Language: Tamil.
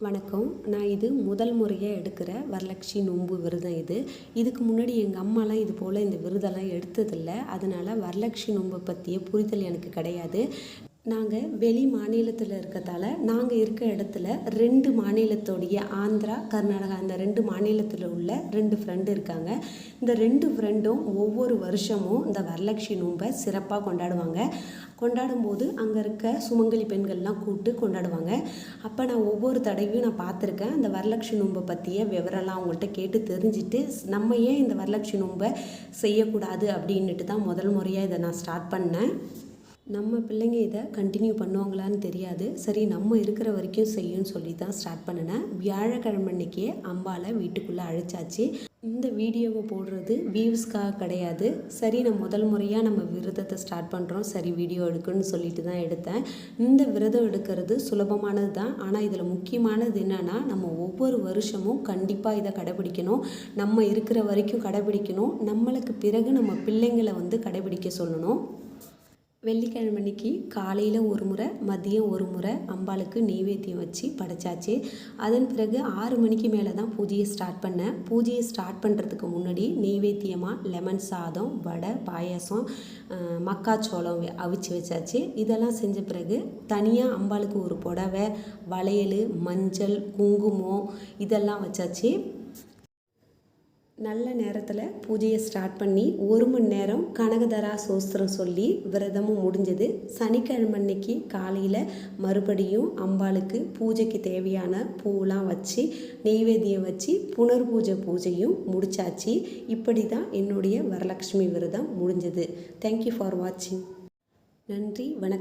வணக்கம். நான் இது முதல் முறையாக எடுக்கிற வரலட்சுமி நோன்பு விரதம் இது. இதுக்கு முன்னாடி எங்கள் அம்மாலாம் இது போல் இந்த விரதம்லாம் எடுத்ததில்லை. அதனால் வரலட்சுமி நோன்பை பற்றிய புரிதல் எனக்கு கிடையாது. நாங்கள் வெளி மாநிலத்தில் இருக்கிறதால நாங்கள் இருக்க இடத்துல 2 மாநிலத்தோடைய ஆந்திரா, கர்நாடகா அந்த 2 மாநிலத்தில் உள்ள 2 ஃப்ரெண்டு இருக்காங்க. இந்த 2 ஃப்ரெண்டும் ஒவ்வொரு வருஷமும் இந்த வரலட்சுமி நோன்பை சிறப்பாக கொண்டாடுவாங்க. கொண்டாடும்போது அங்கே இருக்க சுமங்கலி பெண்கள்லாம் கூப்பிட்டு கொண்டாடுவாங்க. அப்போ நான் ஒவ்வொரு தடவையும் நான் பார்த்துருக்கேன். அந்த வரலட்சுமி நோன்பை பற்றிய விவரம்லாம் அவங்கள்ட்ட கேட்டு தெரிஞ்சுட்டு நம்ம ஏன் இந்த வரலட்சுமி நோன்பை செய்யக்கூடாது அப்படின்ட்டு தான் முதல் முறையாக இதை நான் ஸ்டார்ட் பண்ணேன். நம்ம பிள்ளைங்க இதை கண்டினியூ பண்ணுவாங்களான்னு தெரியாது. சரி நம்ம இருக்கிற வரைக்கும் செய்யும்னு சொல்லி தான் ஸ்டார்ட் பண்ணினேன். வியாழக்கிழமை அன்னைக்கே அம்பாவை வீட்டுக்குள்ளே அழைச்சாச்சு. இந்த வீடியோவை போடுறது வியூஸ்க்காக கிடையாது. சரி நான் முதல் முறையாக நம்ம விரதத்தை ஸ்டார்ட் பண்ணுறோம், சரி வீடியோ எடுக்கணும்னு சொல்லிட்டு தான் எடுத்தேன். இந்த விரதம் எடுக்கிறது சுலபமானது தான். ஆனால் இதில் முக்கியமானது என்னென்னா நம்ம ஒவ்வொரு வருஷமும் கண்டிப்பாக இதை கடைபிடிக்கணும். நம்ம இருக்கிற வரைக்கும் கடைபிடிக்கணும். நம்மளுக்கு பிறகு நம்ம பிள்ளைங்களை கடைபிடிக்க சொல்லணும். வெள்ளிக்கிழமை அன்னைக்கு காலையில் ஒரு முறை, மதியம் ஒரு முறை அம்பாளுக்கு நெய்வேத்தியம் வச்சு படைச்சாச்சு. அதன் பிறகு 6 மணிக்கு மேலே தான் பூஜையை ஸ்டார்ட் பண்ணேன். பூஜையை ஸ்டார்ட் பண்ணுறதுக்கு முன்னாடி நெய்வேத்தியமாக லெமன் சாதம், வடை, பாயாசம், மக்காச்சோளம் அவிச்சு வச்சாச்சு. இதெல்லாம் செஞ்ச பிறகு தனியாக அம்பாளுக்கு ஒரு புடவை, வளையல், மஞ்சள், குங்குமம் இதெல்லாம் வச்சாச்சு. நல்ல நேரத்தில் பூஜையை ஸ்டார்ட் பண்ணி 1 மணி நேரம் கனகதரா சோஸ்திரம் சொல்லி விரதமும் முடிஞ்சது. சனிக்கிழமை அன்னைக்கு காலையில் மறுபடியும் அம்பாளுக்கு பூஜைக்கு தேவையான பூவெலாம் வச்சு நெய்வேத்தியம் வச்சு பூஜையும் முடிச்சாச்சு. இப்படி தான் என்னுடைய வரலட்சுமி விரதம் முடிஞ்சது. தேங்க்யூ ஃபார் வாட்சிங். நன்றி, வணக்கம்.